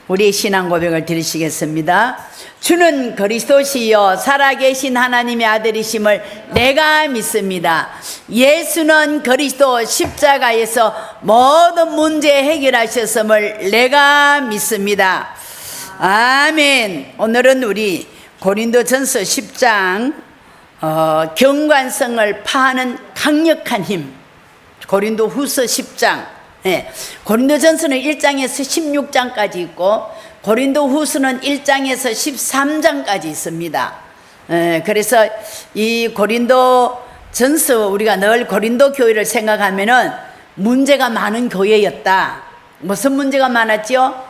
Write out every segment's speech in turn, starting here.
우리 신앙 고백을 드리시겠습니다. 주는 그리스도시요 살아계신 하나님의 아들이심을 내가 믿습니다. 예수는 그리스도 십자가에서 모든 문제 해결하셨음을 내가 믿습니다. 아멘. 오늘은 우리 고린도전서 10장 경관성을 파하는 강력한 힘, 고린도후서 10장. 고린도전서는 1장에서 16장까지 있고 고린도후서는 1장에서 13장까지 있습니다. 그래서 이 고린도전서, 우리가 늘 고린도 교회를 생각하면은 문제가 많은 교회였다. 무슨 문제가 많았죠?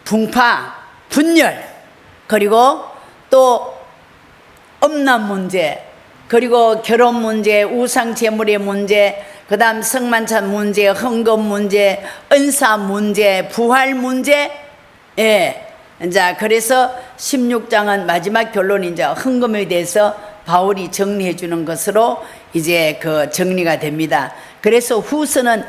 분파, 분열, 그리고 또 음란 문제, 그리고 결혼 문제, 우상 제물의 문제, 그 다음 성만찬 문제, 헌금 문제, 은사 문제, 부활 문제. 자, 그래서 16장은 마지막 결론이 이제 헌금에 대해서 바울이 정리해 주는 것으로 이제 그 정리가 됩니다. 그래서 후서는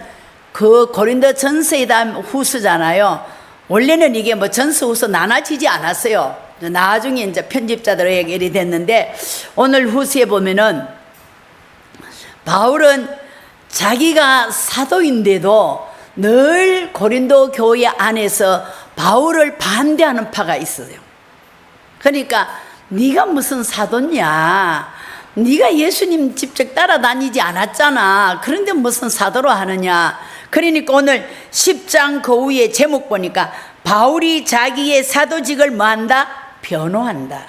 그 고린도 전서에 대한 후서잖아요. 원래는 이게 뭐 전서 후서 나눠지지 않았어요. 나중에 이제 편집자들에게 일이 됐는데, 오늘 후서에 보면은 바울은 자기가 사도인데도 늘 고린도 교회 안에서 바울을 반대하는 파가 있어요. 그러니까 네가 무슨 사도냐, 네가 예수님 직접 따라다니지 않았잖아, 그런데 무슨 사도로 하느냐. 그러니까 오늘 10장 그 위에 제목 보니까 바울이 자기의 사도직을 뭐한다? 변호한다.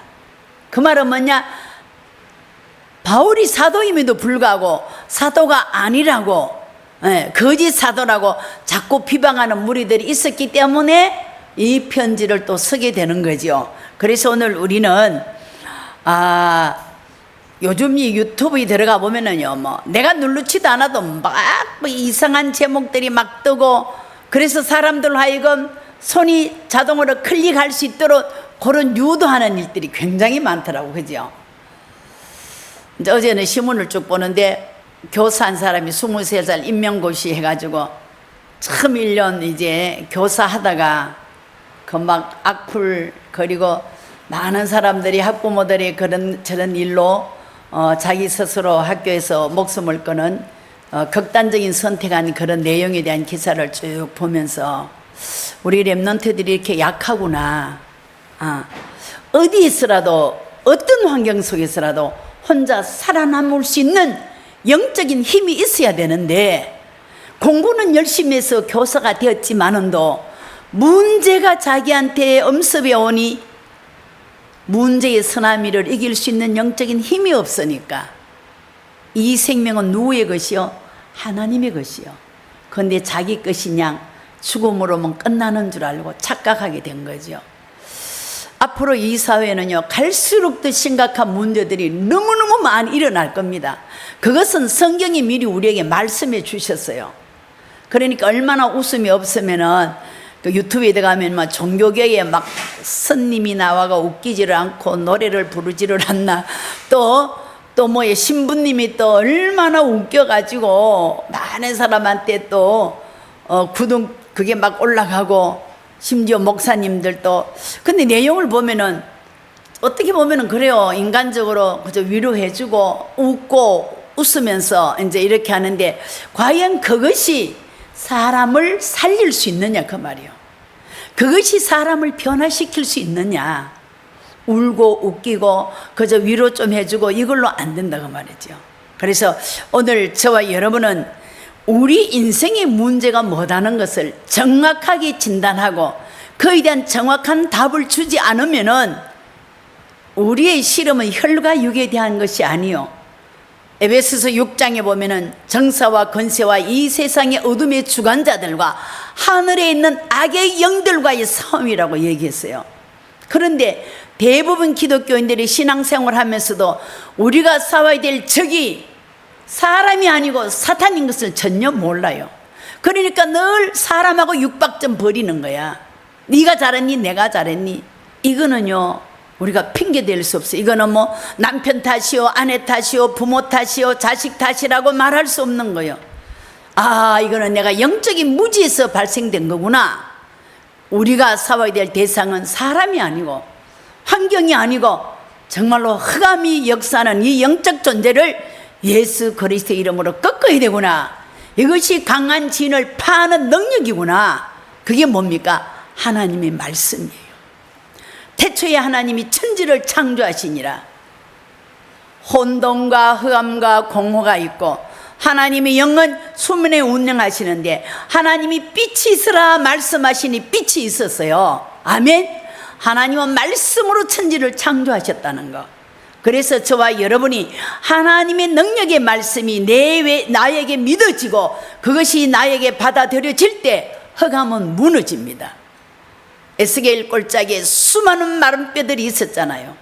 그 말은 뭐냐? 바울이 사도임에도 불구하고 사도가 아니라고, 거짓 사도라고 자꾸 비방하는 무리들이 있었기 때문에 이 편지를 또 쓰게 되는 거죠. 그래서 오늘 우리는 요즘 이 유튜브에 들어가 보면은요, 뭐 내가 누르지도 않아도 막 이상한 제목들이 막 뜨고, 그래서 사람들 하여금 손이 자동으로 클릭할 수 있도록 그런 유도하는 일들이 굉장히 많더라고, 그죠? 어제는 신문을 쭉 보는데 교사 한 사람이 23살 임명고시 해가지고 처음 1년 이제 교사 하다가 그 막 악플, 그리고 많은 사람들이 학부모들이 저런 일로 자기 스스로 학교에서 목숨을 끊은 극단적인 선택한 그런 내용에 대한 기사를 쭉 보면서 우리 랩런트들이 이렇게 약하구나. 어디에서라도, 어떤 환경 속에서라도 혼자 살아남을 수 있는 영적인 힘이 있어야 되는데, 공부는 열심히 해서 교사가 되었지만은도 문제가 자기한테 엄습해 오니 문제의 쓰나미를 이길 수 있는 영적인 힘이 없으니까 이 생명은 누구의 것이요? 하나님의 것이요. 그런데 자기 것이냐 죽음으로만 끝나는 줄 알고 착각하게 된 거죠. 앞으로 이 사회는요, 갈수록 더 심각한 문제들이 너무너무 많이 일어날 겁니다. 그것은 성경이 미리 우리에게 말씀해 주셨어요. 그러니까 얼마나 웃음이 없으면은 그 유튜브에 들어가면 막 종교계에 막 스님이 나와가 웃기지를 않고 노래를 부르지를 않나, 또 뭐에 신부님이 또 얼마나 웃겨가지고 많은 사람한테 또 구독 그게 막 올라가고, 심지어 목사님들도. 근데 내용을 보면은 어떻게 보면은 그래요. 인간적으로 그저 위로해주고 웃고 웃으면서 이제 이렇게 하는데, 과연 그것이 사람을 살릴 수 있느냐 그 말이요. 그것이 사람을 변화시킬 수 있느냐. 울고 웃기고 그저 위로 좀 해주고 이걸로 안 된다 그 말이죠. 그래서 오늘 저와 여러분은 우리 인생의 문제가 뭐다는 것을 정확하게 진단하고 그에 대한 정확한 답을 주지 않으면은 우리의 실험은 혈과 육에 대한 것이 아니요, 에베소서 6장에 보면은 정사와 권세와 이 세상의 어둠의 주관자들과 하늘에 있는 악의 영들과의 싸움이라고 얘기했어요. 그런데 대부분 기독교인들이 신앙생활 하면서도 우리가 싸워야 될 적이 사람이 아니고 사탄인 것을 전혀 몰라요. 그러니까 늘 사람하고 육박점 벌이는 거야. 네가 잘했니 내가 잘했니. 이거는요 우리가 핑계 댈 수 없어요. 이거는 뭐 남편 탓이요, 아내 탓이요, 부모 탓이요, 자식 탓이라고 말할 수 없는 거예요. 아, 이거는 내가 영적인 무지에서 발생된 거구나. 우리가 싸워야 될 대상은 사람이 아니고 환경이 아니고 정말로 흑암이 역사하는 이 영적 존재를 예수 그리스도의 이름으로 꺾어야 되구나. 이것이 강한 진을 파하는 능력이구나. 그게 뭡니까? 하나님의 말씀이에요. 태초에 하나님이 천지를 창조하시니라. 혼돈과 흑암과 공허가 있고 하나님의 영은 수면에 운영하시는데 하나님이 빛이 있으라 말씀하시니 빛이 있었어요. 아멘. 하나님은 말씀으로 천지를 창조하셨다는 것. 그래서 저와 여러분이 하나님의 능력의 말씀이 나에게 믿어지고 그것이 나에게 받아들여질 때 흑암은 무너집니다. 에스겔 골짜기에 수많은 마른 뼈들이 있었잖아요.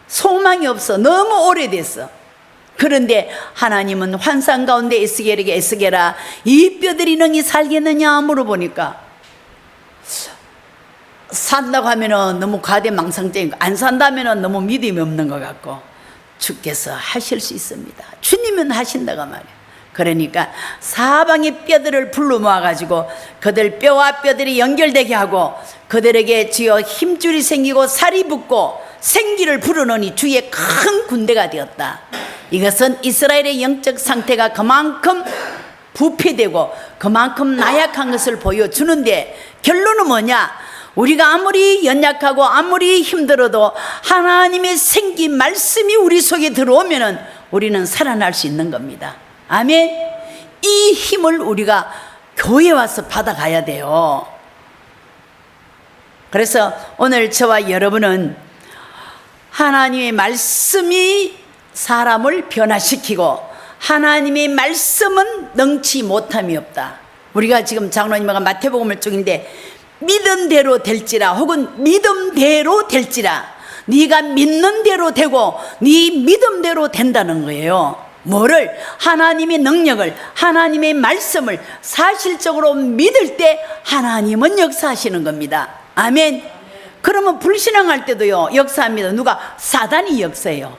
소망이 없어. 너무 오래됐어. 그런데 하나님은 환상 가운데 에스겔에게 에스겔아 이 뼈들이 능히 살겠느냐 물어보니까 산다고 하면은 너무 과대망상적인 거, 안 산다면은 너무 믿음이 없는 것 같고 주께서 하실 수 있습니다. 주님은 하신다고 말이에요. 그러니까 사방의 뼈들을 불러 모아가지고 그들 뼈와 뼈들이 연결되게 하고 그들에게 주여 힘줄이 생기고 살이 붙고 생기를 불어넣으니 주의 큰 군대가 되었다. 이것은 이스라엘의 영적 상태가 그만큼 부패되고 그만큼 나약한 것을 보여주는데 결론은 뭐냐? 우리가 아무리 연약하고 아무리 힘들어도 하나님의 생기 말씀이 우리 속에 들어오면 우리는 살아날 수 있는 겁니다. 아멘. 이 힘을 우리가 교회에 와서 받아가야 돼요. 그래서 오늘 저와 여러분은 하나님의 말씀이 사람을 변화시키고 하나님의 말씀은 능치 못함이 없다. 우리가 지금 장로님과 마태복음을 쪽인데 믿음대로 될지라 혹은 믿음대로 될지라 네가 믿는 대로 되고 네 믿음대로 된다는 거예요. 뭐를? 하나님의 능력을 하나님의 말씀을 사실적으로 믿을 때 하나님은 역사하시는 겁니다. 아멘. 그러면 불신앙할 때도요 역사합니다. 누가? 사단이 역사해요.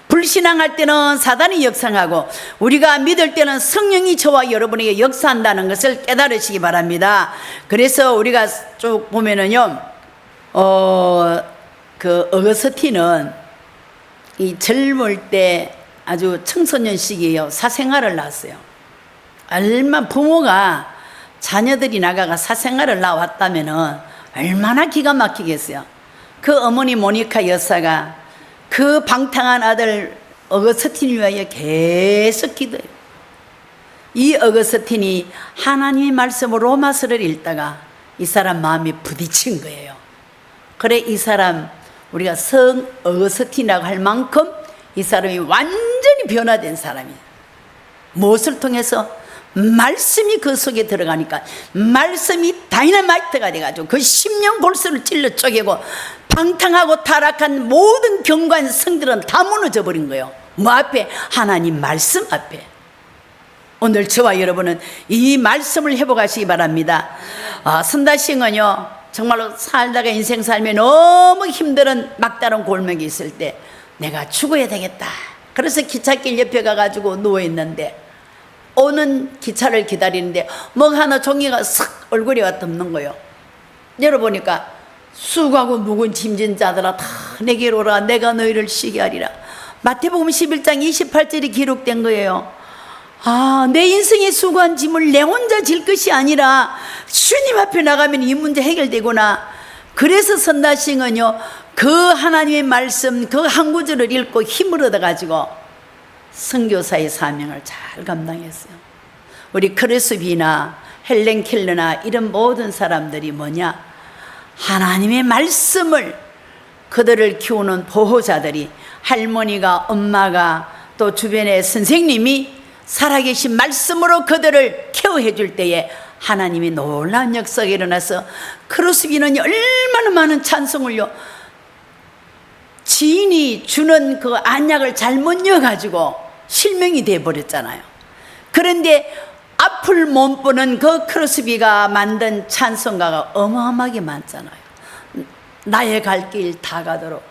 불신앙할 때는 사단이 역사하고 우리가 믿을 때는 성령이 저와 여러분에게 역사한다는 것을 깨달으시기 바랍니다. 그래서 우리가 쭉 보면은요 그 어거스틴은 이 젊을 때 아주 청소년 시기에요 사생활을 낳았어요. 얼마나 부모가 자녀들이 나가가 사생활을 낳았다면은 얼마나 기가 막히겠어요. 그 어머니 모니카 여사가 그 방탕한 아들 어거스틴을 위하여 계속 기도해요. 이 어거스틴이 하나님의 말씀으로 로마서를 읽다가 이 사람 마음이 부딪힌 거예요. 그래 이 사람 우리가 성 어거스틴이라고 할 만큼 이 사람이 완전히 변화된 사람이에요. 무엇을 통해서? 말씀이 그 속에 들어가니까 말씀이 다이너마이트가 돼가지고 그 심령 골수를 찔러 쪼개고 방탕하고 타락한 모든 경관 성들은 다 무너져 버린 거예요. 뭐 앞에? 하나님 말씀 앞에. 오늘 저와 여러분은 이 말씀을 회복하시기 바랍니다. 선다싱은요 정말로 살다가 인생 살면 너무 힘든 막다른 골목이 있을 때 내가 죽어야 되겠다. 그래서 기찻길 옆에 가가지고 누워있는데 오는 기차를 기다리는데 뭐 하나 종이가 싹 얼굴에 와 덮는 거예요. 열어보니까 수고하고 묵은 짐진 자들아 다 내게로 오라. 내가 너희를 쉬게 하리라. 마태복음 11장 28절이 기록된 거예요. 내 인생의 수고한 짐을 내 혼자 질 것이 아니라 주님 앞에 나가면 이 문제 해결되구나. 그래서 선다싱은요 그 하나님의 말씀 그 한 구절을 읽고 힘을 얻어가지고 선교사의 사명을 잘 감당했어요. 우리 크레스비나 헬렌 켈러나 이런 모든 사람들이 뭐냐? 하나님의 말씀을 그들을 키우는 보호자들이 할머니가 엄마가 또 주변의 선생님이 살아계신 말씀으로 그들을 케어해 줄 때에 하나님이 놀라운 역사가 일어나서 크루스비는 얼마나 많은 찬송을요 지인이 주는 그 안약을 잘못 여가지고 실명이 돼버렸잖아요. 그런데 앞을 못 보는 그 크루스비가 만든 찬송가가 어마어마하게 많잖아요. 나의 갈 길 다 가도록.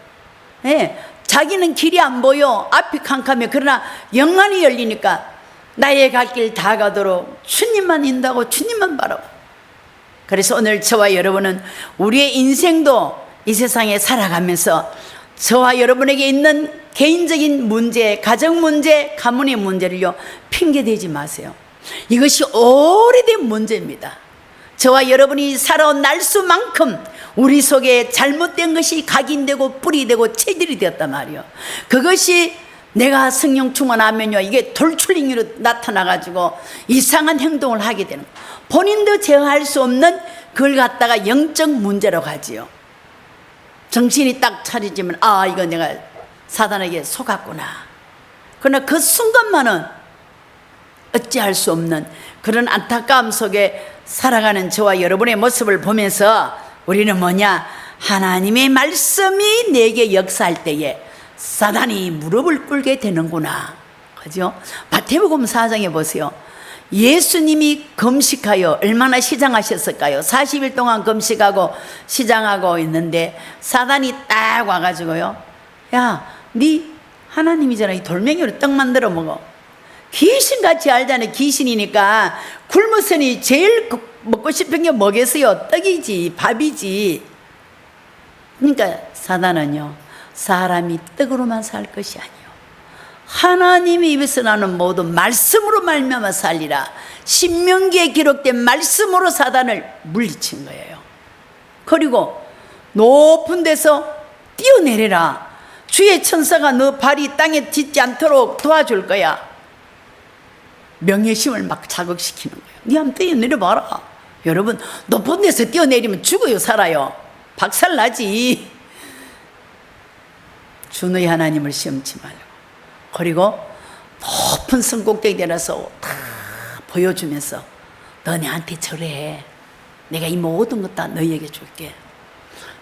자기는 길이 안 보여. 앞이 캄캄해. 그러나 영안이 열리니까 나의 갈 길 다 가도록 주님만 인다고 주님만 바라봐. 그래서 오늘 저와 여러분은 우리의 인생도 이 세상에 살아가면서 저와 여러분에게 있는 개인적인 문제, 가정 문제, 가문의 문제를요 핑계대지 마세요. 이것이 오래된 문제입니다. 저와 여러분이 살아온 날수만큼 우리 속에 잘못된 것이 각인되고 뿌리 되고 체질이 되었단 말이에요. 그것이 내가 성령 충만하면요 이게 돌출링으로 나타나가지고 이상한 행동을 하게 되는 거예요. 본인도 제어할 수 없는 그걸 갖다가 영적 문제로 가지요. 정신이 딱 차리지면 아 이거 내가 사단에게 속았구나. 그러나 그 순간만은 어찌할 수 없는 그런 안타까움 속에 살아가는 저와 여러분의 모습을 보면서 우리는 뭐냐, 하나님의 말씀이 내게 역사할 때에 사단이 무릎을 꿇게 되는구나. 그죠? 마태복음 4장에 보세요. 예수님이 금식하여 얼마나 시장하셨을까요? 40일 동안 금식하고 시장하고 있는데 사단이 딱 와가지고요, 야, 네 하나님이잖아. 이 돌멩이로 떡 만들어 먹어. 귀신같이 알잖아요. 귀신이니까 굶어서니 제일 먹고 싶은 게 뭐겠어요? 떡이지, 밥이지. 그러니까 사단은요, 사람이 떡으로만 살 것이 아니요 하나님의 입에서 나는 모든 말씀으로 말미암아 살리라. 신명기에 기록된 말씀으로 사단을 물리친 거예요. 그리고 높은 데서 뛰어내려라. 주의 천사가 너 발이 땅에 딛지 않도록 도와줄 거야. 명예심을 막 자극시키는 거예요. 네 한번 뛰어내려봐라. 여러분, 높은 데서 뛰어내리면 죽어요, 살아요? 박살나지. 주 너희 하나님을 시험치 말고. 그리고 높은 성꼭대기 내려서 다 보여주면서 너네한테 절해. 내가 이 모든 것 다 너희에게 줄게.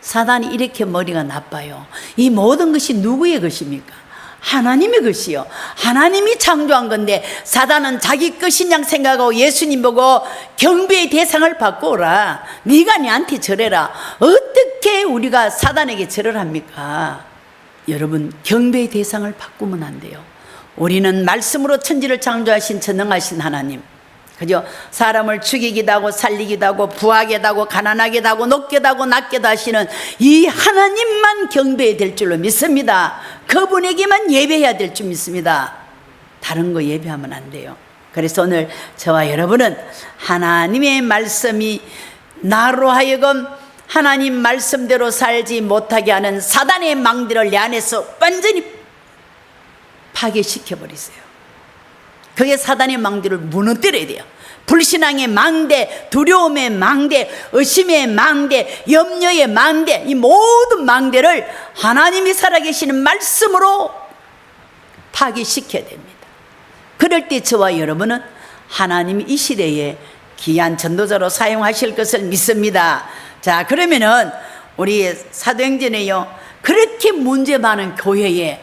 사단이 이렇게 머리가 나빠요. 이 모든 것이 누구의 것입니까? 하나님의 것이요. 하나님이 창조한 건데 사단은 자기 것인 양 생각하고 예수님 보고 경배의 대상을 받고 오라. 네가 네한테 절해라. 어떻게 우리가 사단에게 절을 합니까? 여러분, 경배의 대상을 바꾸면 안 돼요. 우리는 말씀으로 천지를 창조하신 전능하신 하나님, 그죠? 사람을 죽이기도 하고 살리기도 하고 부하게도 하고 가난하게도 하고 높게도 하고 낮게도 하시는 이 하나님만 경배해야 될 줄로 믿습니다. 그분에게만 예배해야 될 줄 믿습니다. 다른 거 예배하면 안 돼요. 그래서 오늘 저와 여러분은 하나님의 말씀이 나로 하여금 하나님 말씀대로 살지 못하게 하는 사단의 망대를 내 안에서 완전히 파괴시켜버리세요. 그게 사단의 망대를 무너뜨려야 돼요. 불신앙의 망대, 두려움의 망대, 의심의 망대, 염려의 망대, 이 모든 망대를 하나님이 살아계시는 말씀으로 파괴시켜야 됩니다. 그럴 때 저와 여러분은 하나님이 이 시대에 귀한 전도자로 사용하실 것을 믿습니다. 자, 그러면은 우리 사도행전에요, 그렇게 문제 많은 교회에,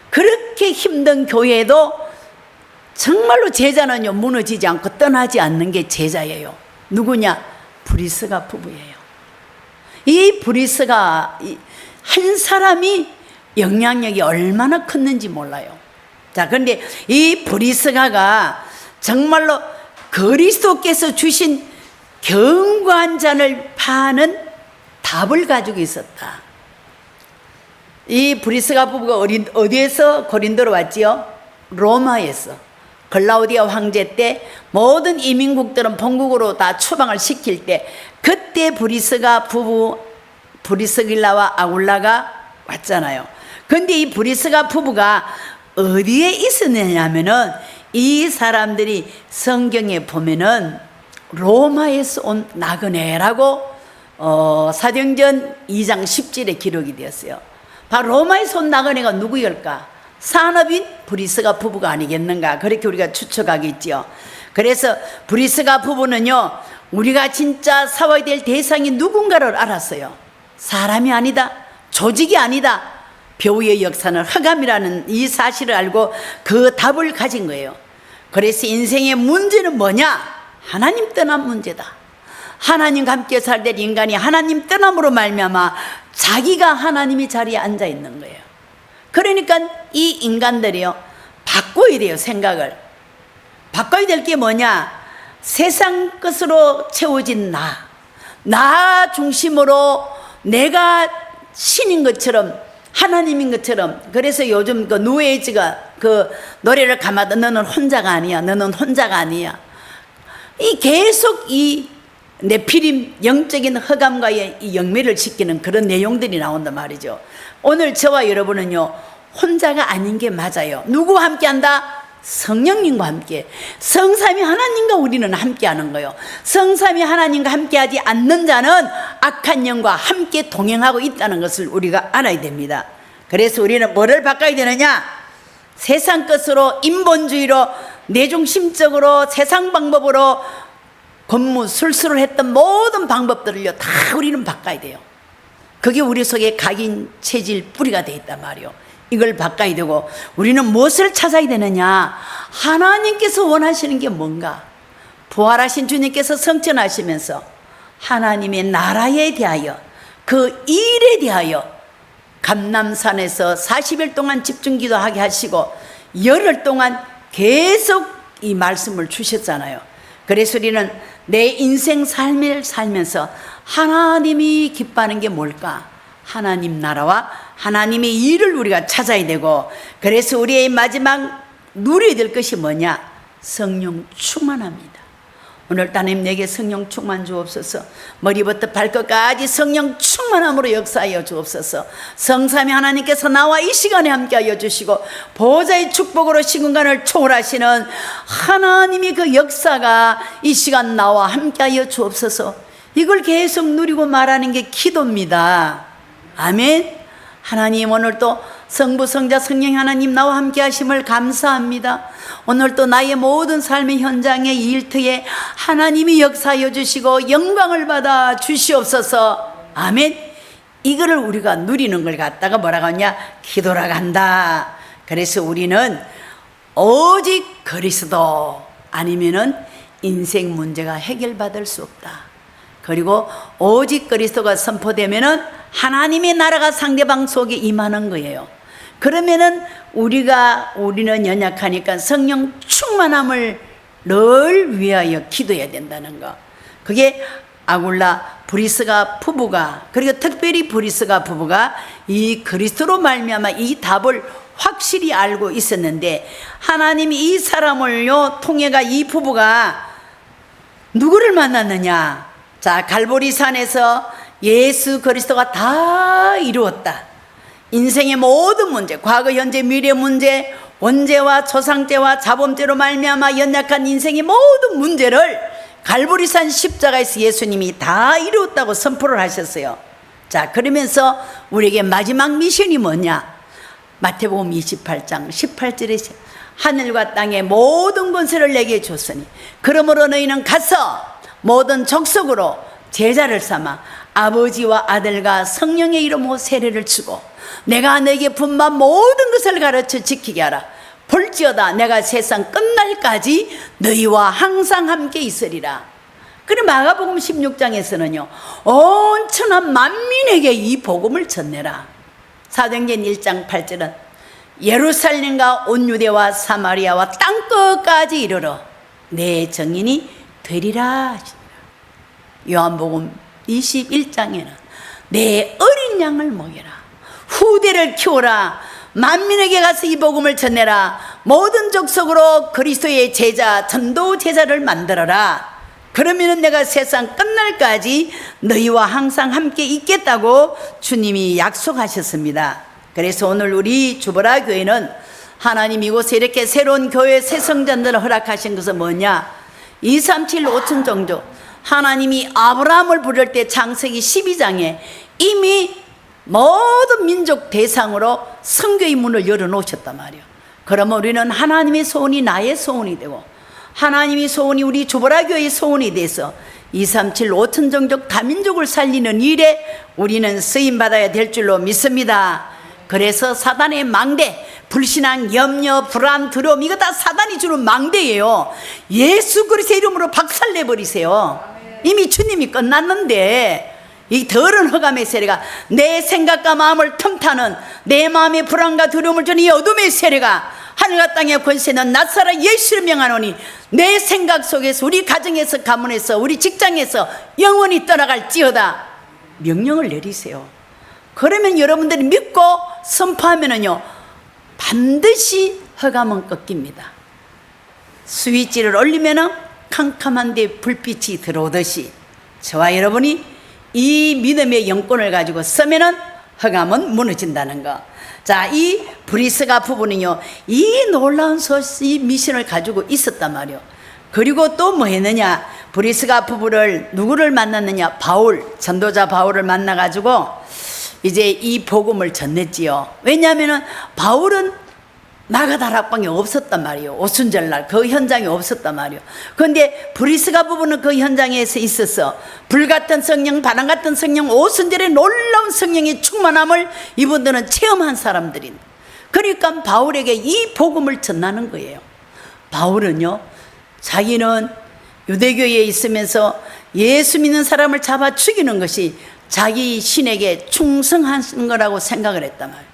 그렇게 힘든 교회에도 정말로 제자는요 무너지지 않고 떠나지 않는 게 제자예요. 누구냐? 브리스가 부부예요. 이 브리스가 한 사람이 영향력이 얼마나 컸는지 몰라요. 자, 그런데 이 브리스가가 정말로 그리스도께서 주신 견고한 잔을 파는 답을 가지고 있었다. 이 브리스가 부부가 어디에서 고린도로 왔지요? 로마에서. 글라우디아 황제 때 모든 이민국들은 본국으로 다 추방을 시킬 때 그때 브리스가 부부, 브리스길라와 아굴라가 왔잖아요. 근데 이 브리스가 부부가 어디에 있었느냐면은 이 사람들이 성경에 보면은 로마에서 온 나그네라고 사도행전 2장 10절에 기록이 되었어요. 바로 로마에서 온 나그네가 누구일까? 산업인 브리스가 부부가 아니겠는가, 그렇게 우리가 추측하겠죠. 그래서 브리스가 부부는요, 우리가 진짜 싸워야 될 대상이 누군가를 알았어요. 사람이 아니다, 조직이 아니다, 배우의 역사는 흑암이라는 이 사실을 알고 그 답을 가진 거예요. 그래서 인생의 문제는 뭐냐? 하나님 떠난 문제다. 하나님과 함께 살 될 인간이 하나님 떠남으로 말미암아 자기가 하나님의 자리에 앉아 있는 거예요. 그러니까 이 인간들이요, 바꿔야 돼요. 생각을 바꿔야 될 게 뭐냐? 세상 것으로 채워진 나 중심으로 내가 신인 것처럼 하나님인 것처럼. 그래서 요즘 그 누에이지가 그 노래를 가마도 너는 혼자가 아니야, 너는 혼자가 아니야. 이 계속 이 네피림 영적인 흑암과의 이 영매를 지키는 그런 내용들이 나온단 말이죠. 오늘 저와 여러분은요 혼자가 아닌 게 맞아요. 누구와 함께한다? 성령님과 함께. 성삼위 하나님과 우리는 함께하는 거예요. 성삼위 하나님과 함께하지 않는 자는 악한 영과 함께 동행하고 있다는 것을 우리가 알아야 됩니다. 그래서 우리는 뭐를 바꿔야 되느냐? 세상 것으로, 인본주의로, 내중심적으로, 세상 방법으로 권무술수를 했던 모든 방법들을요 다 우리는 바꿔야 돼요. 그게 우리 속에 각인 체질 뿌리가 돼 있단 말이에요. 이걸 바꿔야 되고, 우리는 무엇을 찾아야 되느냐? 하나님께서 원하시는 게 뭔가? 부활하신 주님께서 성천하시면서 하나님의 나라에 대하여, 그 일에 대하여 감람산에서 40일 동안 집중기도하게 하시고 열흘 동안 계속 이 말씀을 주셨잖아요. 그래서 우리는 내 인생 삶을 살면서 하나님이 기뻐하는 게 뭘까? 하나님 나라와 하나님의 일을 우리가 찾아야 되고, 그래서 우리의 마지막 누려야 될 것이 뭐냐? 성령 충만합니다. 오늘 하나님 내게 성령 충만 주옵소서. 머리부터 발끝까지 성령 충만함으로 역사하여 주옵소서. 성삼위 하나님께서 나와 이 시간에 함께하여 주시고 보좌의 축복으로 시공간을 초월하시는 하나님의 그 역사가 이 시간 나와 함께하여 주옵소서. 이걸 계속 누리고 말하는 게 기도입니다. 아멘. 하나님 오늘도 성부 성자 성령 하나님 나와 함께 하심을 감사합니다. 오늘도 나의 모든 삶의 현장의 일터에 하나님이 역사하여 주시고 영광을 받아 주시옵소서. 아멘. 이거를 우리가 누리는 걸 갖다가 뭐라고 하냐? 기도라고 한다. 그래서 우리는 오직 그리스도 아니면은 인생 문제가 해결받을 수 없다. 그리고 오직 그리스도가 선포되면은 하나님의 나라가 상대방 속에 임하는 거예요. 그러면은 우리는 연약하니까 성령 충만함을 늘 위하여 기도해야 된다는 거. 그게 아굴라 브리스가 부부가, 그리고 특별히 브리스가 부부가 이 그리스도로 말미암아 이 답을 확실히 알고 있었는데, 하나님이 이 사람을요 통해가 이 부부가 누구를 만났느냐? 자, 갈보리산에서 예수 그리스도가 다 이루었다. 인생의 모든 문제, 과거, 현재, 미래 문제, 원죄와 초상죄와 자범죄로 말미암아 연약한 인생의 모든 문제를 갈보리산 십자가에서 예수님이 다 이루었다고 선포를 하셨어요. 자, 그러면서 우리에게 마지막 미션이 뭐냐? 마태복음 28장 18절에 하늘과 땅의 모든 권세를 내게 줬으니 그러므로 너희는 가서 모든 족속으로 제자를 삼아 아버지와 아들과 성령의 이름으로 세례를 주고 내가 너에게 분만 모든 것을 가르쳐 지키게 하라. 볼지어다 내가 세상 끝날까지 너희와 항상 함께 있으리라. 그리고 마가복음 16장에서는요 온 천하 만민에게 이 복음을 전해라. 사도행전 1장 8절은 예루살렘과 온 유대와 사마리아와 땅끝까지 이르러 내 증인이 되리라. 요한복음 21장에는 내 어린 양을 먹여라, 후대를 키워라, 만민에게 가서 이 복음을 전해라, 모든 족속으로 그리스도의 제자, 전도 제자를 만들어라. 그러면 내가 세상 끝날까지 너희와 항상 함께 있겠다고 주님이 약속하셨습니다. 그래서 오늘 우리 주보라 교회는 하나님 이곳에 이렇게 새로운 교회 새 성전들을 허락하신 것은 뭐냐? 237 5천 정도. 하나님이 아브라함을 부를 때 창세기 12장에 이미 모든 민족 대상으로 선교의 문을 열어놓으셨단 말이에요. 그러면 우리는 하나님의 소원이 나의 소원이 되고 하나님의 소원이 우리 주보라 교회의 소원이 돼서 237 5천 종족 다민족을 살리는 일에 우리는 쓰임받아야 될 줄로 믿습니다. 그래서 사단의 망대, 불신앙, 염려, 불안, 두려움, 이거 다 사단이 주는 망대예요. 예수 그리스도의 이름으로 박살내버리세요. 이미 주님이 끝났는데 이 더러운 흑암의 세례가 내 생각과 마음을 틈타는 내 마음의 불안과 두려움을 주는 이 어둠의 세례가 하늘과 땅의 권세는 나사라 예수를 명하노니 내 생각 속에서, 우리 가정에서, 가문에서, 우리 직장에서 영원히 떠나갈지어다. 명령을 내리세요. 그러면 여러분들이 믿고 선포하면은요, 반드시 흑암은 꺾입니다. 스위치를 올리면은 캄캄한데 불빛이 들어오듯이 저와 여러분이 이 믿음의 영권을 가지고 서면은 흑암은 무너진다는 거. 자, 이 브리스가 부부는요, 이 놀라운 이 미션을 가지고 있었단 말이요. 그리고 또 뭐 했느냐? 브리스가 부부를 누구를 만났느냐? 바울, 전도자 바울을 만나가지고 이제 이 복음을 전했지요. 왜냐하면은 바울은 마가다락방에 없었단 말이에요. 오순절날 그 현장에 없었단 말이에요. 그런데 브리스가 부부는 그 현장에서 있어서 불같은 성령, 바람 같은 성령, 오순절의 놀라운 성령의 충만함을 이분들은 체험한 사람들인. 그러니까 바울에게 이 복음을 전하는 거예요. 바울은요, 자기는 유대교에 있으면서 예수 믿는 사람을 잡아 죽이는 것이 자기 신에게 충성하는 거라고 생각을 했단 말이에요.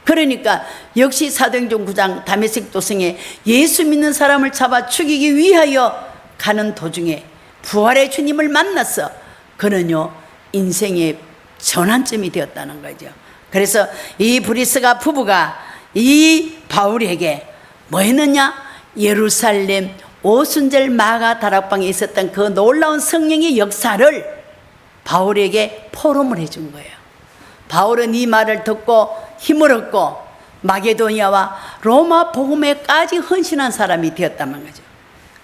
그러니까 역시 사도행전 9장 다메섹 도성에 예수 믿는 사람을 잡아 죽이기 위하여 가는 도중에 부활의 주님을 만났어. 그는요, 인생의 전환점이 되었다는 거죠. 그래서 이 브리스가 부부가 이 바울에게 뭐 했느냐? 예루살렘 오순절 마가 다락방에 있었던 그 놀라운 성령의 역사를 바울에게 포럼을 해준 거예요. 바울은 이 말을 듣고 힘을 얻고 마게도니아와 로마 복음에까지 헌신한 사람이 되었다는 거죠.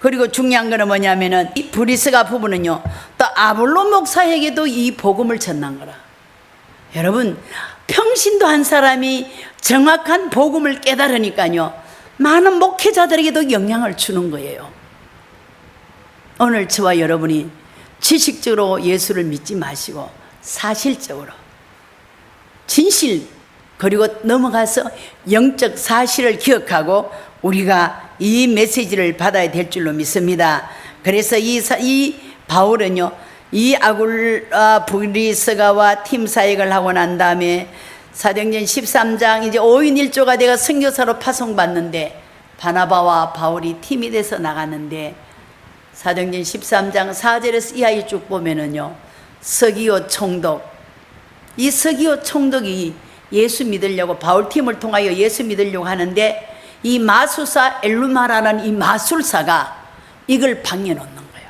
그리고 중요한 거는 뭐냐면은 이 브리스가 부부는요, 또 아볼로 목사에게도 이 복음을 전한 거라. 여러분, 평신도 한 사람이 정확한 복음을 깨달으니까요, 많은 목회자들에게도 영향을 주는 거예요. 오늘 저와 여러분이 지식적으로 예수를 믿지 마시고 사실적으로 진실, 그리고 넘어가서 영적 사실을 기억하고 우리가 이 메시지를 받아야 될 줄로 믿습니다. 그래서 이 바울은요, 이 브리스가와 팀 사역을 하고 난 다음에 사도행전 13장 이제 5인 1조가 내가 선교사로 파송받는데 바나바와 바울이 팀이 돼서 나갔는데 사도행전 13장 4절에서 이하에 쭉 보면은요, 서기오 총독, 이 서기오 총독이 예수 믿으려고 바울팀을 통하여 예수 믿으려고 하는데 이 마술사 엘루마라는 이 마술사가 이걸 방해 놓는 거예요.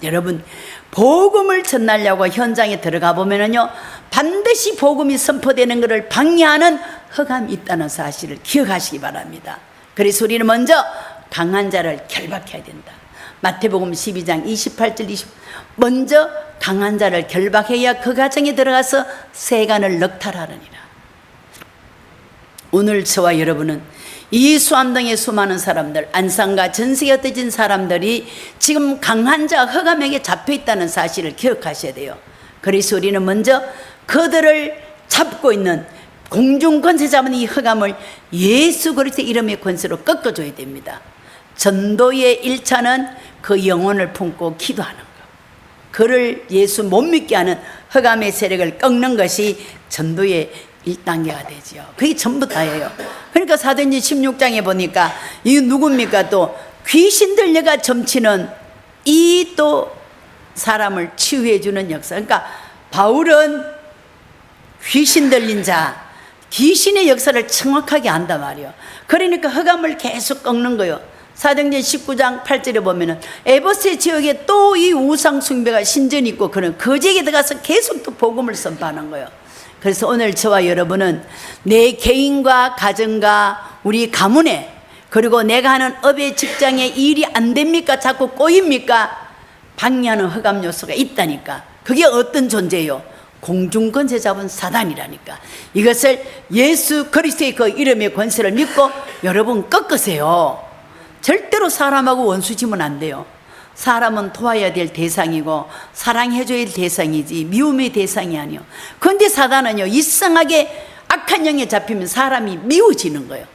여러분, 복음을 전하려고 현장에 들어가 보면은요, 반드시 복음이 선포되는 것을 방해하는 흑암이 있다는 사실을 기억하시기 바랍니다. 그래서 우리는 먼저 강한 자를 결박해야 된다. 마태복음 12장 28절 20, 먼저 강한 자를 결박해야 그 가정에 들어가서 세간을 넉탈하느니라. 오늘 저와 여러분은 이 수암동의 수많은 사람들, 안산과 전세에 흩어진 사람들이 지금 강한 자 흑암에게 잡혀있다는 사실을 기억하셔야 돼요. 그래서 우리는 먼저 그들을 잡고 있는 공중 권세 잡은 이 흑암을 예수 그리스도의 이름의 권세로 꺾어줘야 됩니다. 전도의 1차는 그 영혼을 품고 기도하는 것, 그를 예수 못 믿게 하는 흑암의 세력을 꺾는 것이 전도의 1단계가 되죠. 그게 전부 다예요. 그러니까 사도행전 16장에 보니까 이 누굽니까? 또 귀신 들려가 점치는 이 또 사람을 치유해 주는 역사. 그러니까 바울은 귀신 들린 자, 귀신의 역사를 정확하게 안단 말이에요. 그러니까 흑암을 계속 꺾는 거예요. 사도행전 19장 8절에 보면은 에베소 지역에 또 이 우상 숭배가 신전이 있고 그런 그 지역에 들어가서 계속 또 복음을 선포하는 거예요. 그래서 오늘 저와 여러분은 내 개인과 가정과 우리 가문에, 그리고 내가 하는 업의 직장에 일이 안 됩니까? 자꾸 꼬입니까? 방해하는 흑암 요소가 있다니까. 그게 어떤 존재예요? 공중권세 잡은 사단이라니까. 이것을 예수 그리스도의 그 이름의 권세를 믿고 여러분 꺾으세요. 절대로 사람하고 원수지면 안 돼요. 사람은 도와야 될 대상이고 사랑해줘야 될 대상이지 미움의 대상이 아니요. 그런데 사단은요, 이상하게 악한 영에 잡히면 사람이 미워지는 거예요.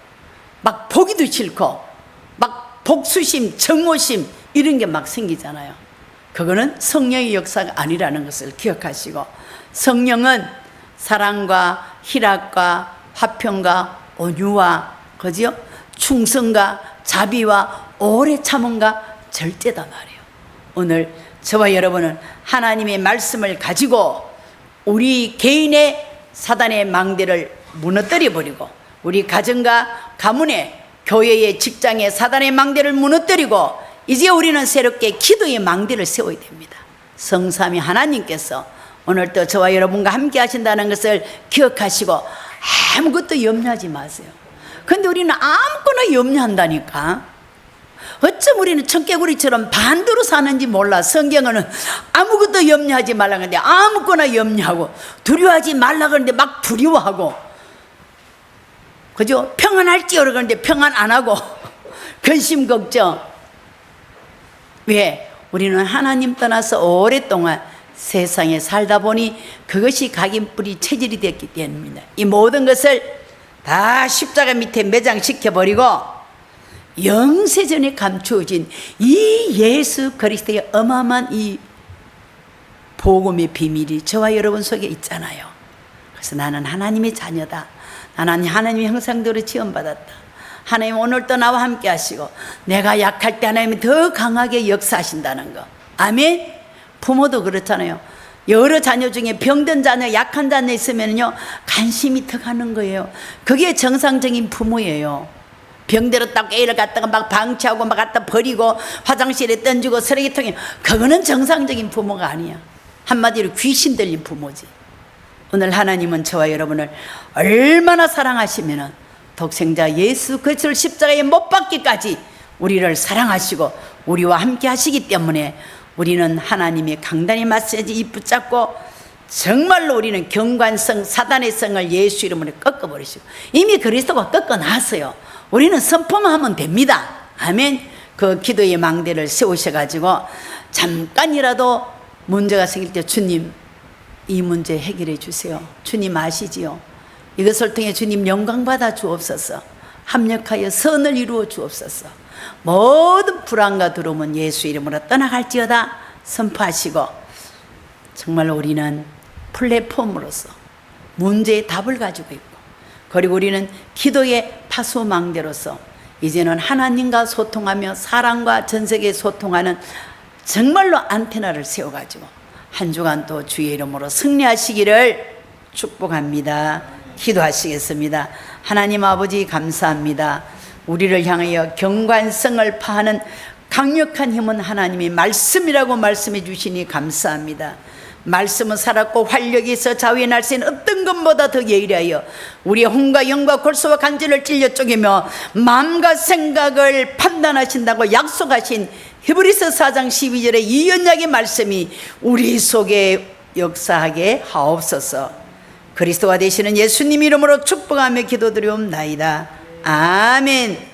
막 보기도 싫고 막 복수심, 정오심 이런 게 막 생기잖아요. 그거는 성령의 역사가 아니라는 것을 기억하시고, 성령은 사랑과 희락과 화평과 온유와, 그죠? 충성과 자비와 오래 참음과 절제다 말이에요. 오늘 저와 여러분은 하나님의 말씀을 가지고 우리 개인의 사단의 망대를 무너뜨려 버리고, 우리 가정과 가문의, 교회의, 직장의 사단의 망대를 무너뜨리고, 이제 우리는 새롭게 기도의 망대를 세워야 됩니다. 성삼위 하나님께서 오늘도 저와 여러분과 함께 하신다는 것을 기억하시고 아무것도 염려하지 마세요. 근데 우리는 아무거나 염려한다니까. 어쩜 우리는 청개구리처럼 반대로 사는지 몰라. 성경은 아무것도 염려하지 말라 그러는데 아무거나 염려하고, 두려워하지 말라 그러는데 막 두려워하고, 그죠? 평안할지어라 그러는데 평안 안 하고 근심 걱정. 왜? 우리는 하나님 떠나서 오랫동안 세상에 살다 보니 그것이 각인뿌리 체질이 됐기 때문입니다. 이 모든 것을 다 십자가 밑에 매장시켜버리고 영세전에 감추어진 이 예수 그리스도의 어마어마한 이 복음의 비밀이 저와 여러분 속에 있잖아요. 그래서 나는 하나님의 자녀다. 나는 하나님의 형상대로 지원받았다. 하나님 오늘도 나와 함께 하시고, 내가 약할 때 하나님이 더 강하게 역사하신다는 거. 아멘. 부모도 그렇잖아요. 여러 자녀 중에 병든 자녀, 약한 자녀 있으면요 관심이 더 가는 거예요. 그게 정상적인 부모예요. 병들었다고 애를 갖다가 막 방치하고 막 갖다 버리고 화장실에 던지고 쓰레기통에, 그거는 정상적인 부모가 아니야. 한마디로 귀신 들린 부모지. 오늘 하나님은 저와 여러분을 얼마나 사랑하시면은 독생자 예수 그리스도를 십자가에 못 박기까지 우리를 사랑하시고 우리와 함께 하시기 때문에 우리는 하나님의 강단의 메시지 붙잡고 정말로 우리는 경관성, 사단의 성을 예수 이름으로 꺾어버리시고, 이미 그리스도가 꺾어놨어요. 우리는 선포만 하면 됩니다. 아멘. 그 기도의 망대를 세우셔가지고 잠깐이라도 문제가 생길 때 주님 이 문제 해결해 주세요. 주님 아시지요? 이것을 통해 주님 영광 받아 주옵소서. 합력하여 선을 이루어 주옵소서. 모든 불안과 두려움은 예수 이름으로 떠나갈지어다 선포하시고, 정말 우리는 플랫폼으로서 문제의 답을 가지고 있고, 그리고 우리는 기도의 파수망대로서 이제는 하나님과 소통하며 사람과 전 세계에 소통하는 정말로 안테나를 세워가지고 한 주간 또 주의 이름으로 승리하시기를 축복합니다. 기도하시겠습니다. 하나님 아버지 감사합니다. 우리를 향하여 경관성을 파하는 강력한 힘은 하나님의 말씀이라고 말씀해 주시니 감사합니다. 말씀은 살았고 활력이 있어 좌우의 날씨는 어떤 것보다 더 예리하여 우리의 혼과 영과 골수와 간절을 찔려 쪼개며 마음과 생각을 판단하신다고 약속하신 히브리서 4장 12절의 이 언약의 말씀이 우리 속에 역사하게 하옵소서. 그리스도가 되시는 예수님 이름으로 축복하며 기도드리옵나이다. 아멘.